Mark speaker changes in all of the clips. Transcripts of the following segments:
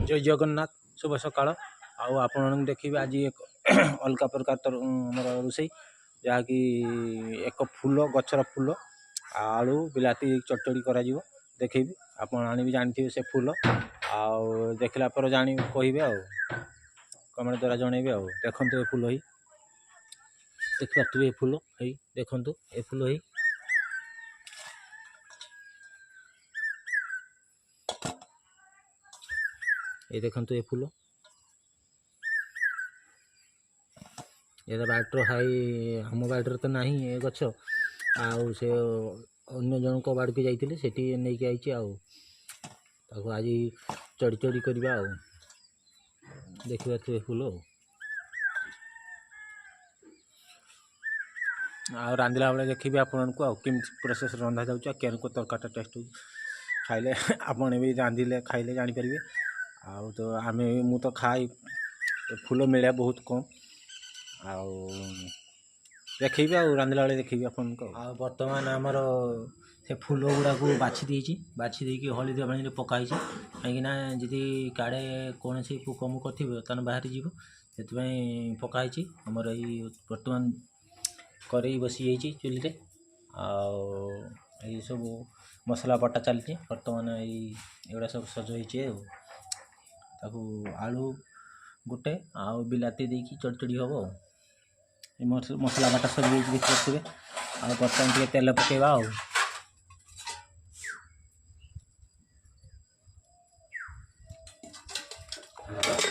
Speaker 1: जय जगन्नाथ शुभ सकाळ आपण देखिए आज एक अलग प्रकार मोर रोषे जहाँकि एक फूल गचर फूल आलू बिलाती चटचड़ी करा देखेबी आप आनी जानते से फूल आउ देखला पर जानी कहे आ कमेंट द्वारा जनइबे आ देखते ये फूल ही देखिए ये फूल है देखु ये फूल ही ये देखु ये फूल ये बाटर हाई आम बाटर तो ना ये गच आउ से अन्य जन को बाड़ के जाइए से नहीं आई आज चढ़ी चढ़ी करवा देखा ये फूल आ रांधिला बेले देखिए आपन को केमी प्रोसेस रंधा जाऊँ केन को तरकाटा टेस्ट हो खाइले आपन भी रांधिले खाइले जानीपर आउ तो आम मु तो खाई फूल मिले बहुत कम आउ देखिए आ रांधिला बेले देखिए आपन को बर्तमान आमर से फूल गुड़ा को बाछि देकी हलदी पानी पकाई कहीं जी काड़े कौन से पोक मुक थी तान बाहरी जीव से पकाई आमर ये बर्तमान करेई बसी जाइए चुली ये सब मसला बटा चलती बर्तमान ये सब सज हो आलू गोटे आउ बिलाती देकी चढ़चड़ी हम मसला बाटा सज देखिए आ बर्तमान टे तेल पकेबा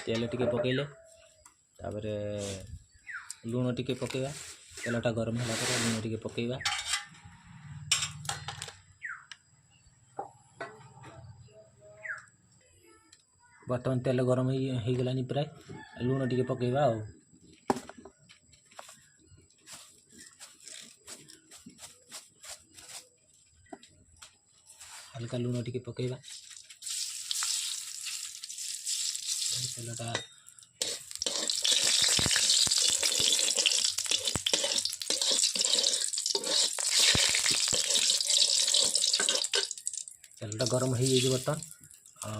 Speaker 1: तेल टिके पकेले तापर लुण टिके पकेबा तेलटा गरम होला पर लुण टिके पकेबा बर्तमान तेल गरम हो गलानी प्राय लुण टिके पकेबा हल्का लुण टिके पकेबा तेलटा तेलटा गरम हो जाइए बर्तमान आ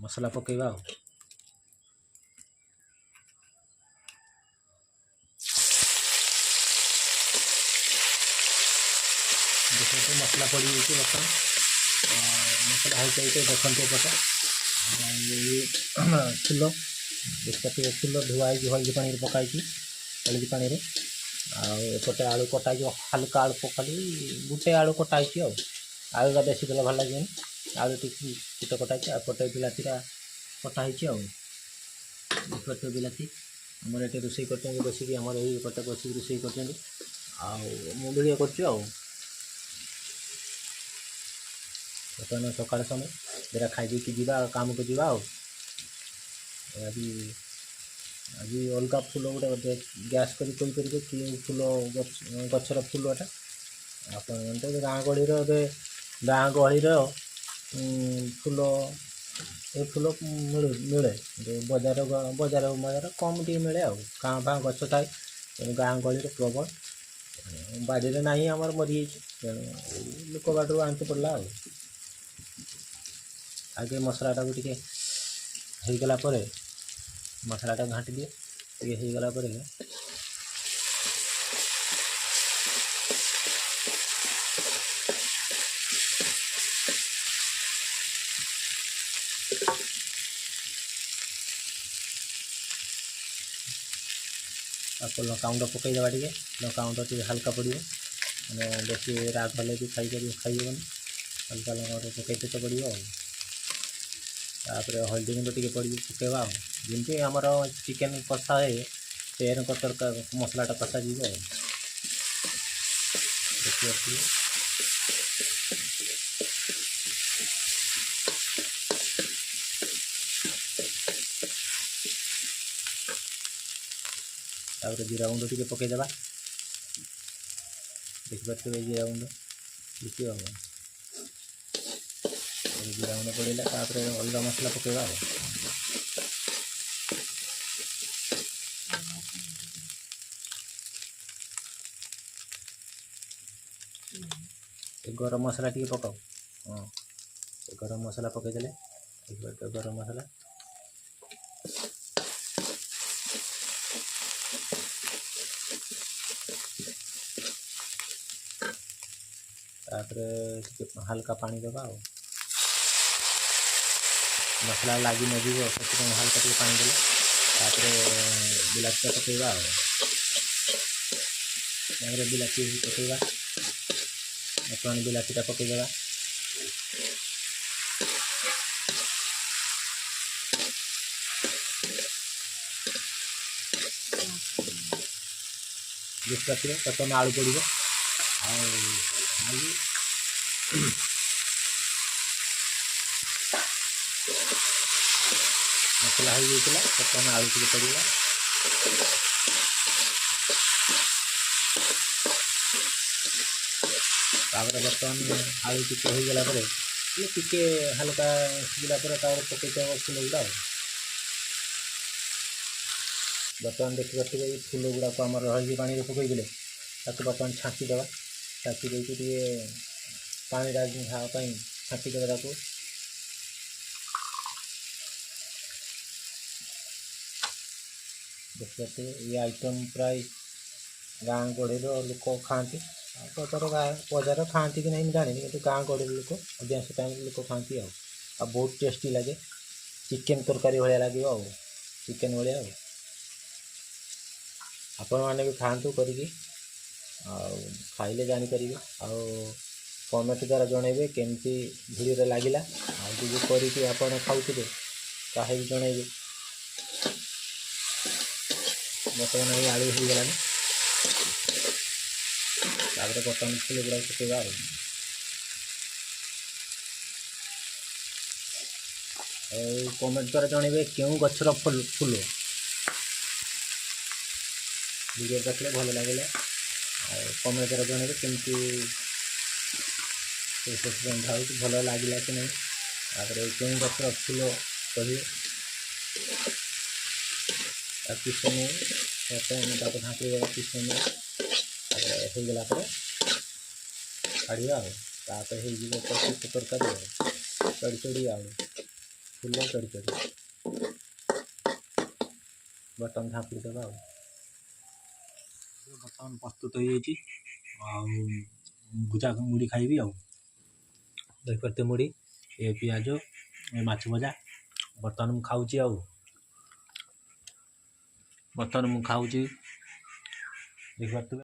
Speaker 1: मसला पकेबा देखते मसला पड़ जाइए बर्तमान मसला हो जाइए देखते पटे फूल देखते फूल धुआई हल्दी पानी पकाई हल्दी पानी आउटे आलू कटाई हल्का आलू पकाली गोटे आलू कटाई आलूटा बेसी देला भल लगे आलू टीट कटाई आटे बिलातीटा कटाई देखते बिलाती आमर ये रोषे कर बस आम पटे बस रोषे कर वीडियो कर बर्तमान सकाल समय जरा खाई जा काम को जा आज आज अलग फूल गोटे गैस कर कि फूल गचर फूलटा आप गाँ गहली गाँ गहली फूल ये फूल मिले बजार बजार बजार कम टे मिले गाँ फाँ गच थाए गाँ गहली प्रबल बाड़ी में ना आमर मरी तेणु लोक बाड़ू आनते पड़ा आगे मसलाटा को टे होगला मसलाटा घाटी दिए टे होगला आप लंकाउंड पकईदेवा टे लंकाउंड टे हल्का पड़ो मैंने बेसी राग हेल्ले भी खाइबन हल्का लंकाउंड पकईते तो पड़ो तापर हल्दी गुंड टे पकेबा जमी आमर चिकेन कषा है सेन तरका मसलाटा कषा जी देखिए तापर जीरा गुंड टे पकईदेवा देखिए जीरा गुंड देखिए जीरा गुंड पड़ेगा तापर अलग मसला पकेबा गरम मसला टी पकाओ हाँ गरम मसला पकईदे गरम मसला हल्का पानी देवा मसला लगी न जीव से हल्का टे पानी देला बिलाती पकईवा बिलाती पकईवा बर्तमान बिलातीटा पकईदेवा देखिए बर्तमान आलू पड़ो आलू मसला हो जाता बर्तमान आलू टे पड़ा बर्तमान आलू टी होगला टे हल्का सिझला पकई फूल गुड़ा बर्तमान देखिए फूल गुड़ाक आम रही पानी पकईदे बर्तमान छाँकीदेवा छाँकी देती पानी ढापाई छाँकीदेवा देखते ये आइटम प्राय गाँ गहड़ी लोक खाती बजार खाती कि नहीं जानी कि गाँ गहड़ी लोक अधिकांश टाइम लोक खाती आ बहुत टेस्टी लगे चिकेन तरकारी भाया लगे चिकेन भाया आपण मैंने भी खातु करी खाइले जानीपर कमेंट द्वारा जनइबे केमती भिडियो लगिला जो करके आपण खाऊे ताहे भी जनइबे बर्तमान ये आलू हो गलानी बर्तमान फूल गुड़ा पकईवा कमेंट द्वारा जनइबे क्यों गछर फूल वीडियो देखले भल लगे कमेंट द्वारा जनइबे केमती रंधा हो भल लगे कि नहीं क्यों गछर फूल कहे किस समय ढाँकी देगा किस समय होगला काढ़ा तरकारी चढ़ी चढ़ी फूल चढ़ी चढ़ी बर्तमान ढाँपी देवा बर्तमान प्रस्तुत हो भुजा मुड़ी खाइबी देखते मुड़ी ये पियाज ये माछ भजा बर्तमान मु खाऊँ बर्तमान मु खाऊँ देखते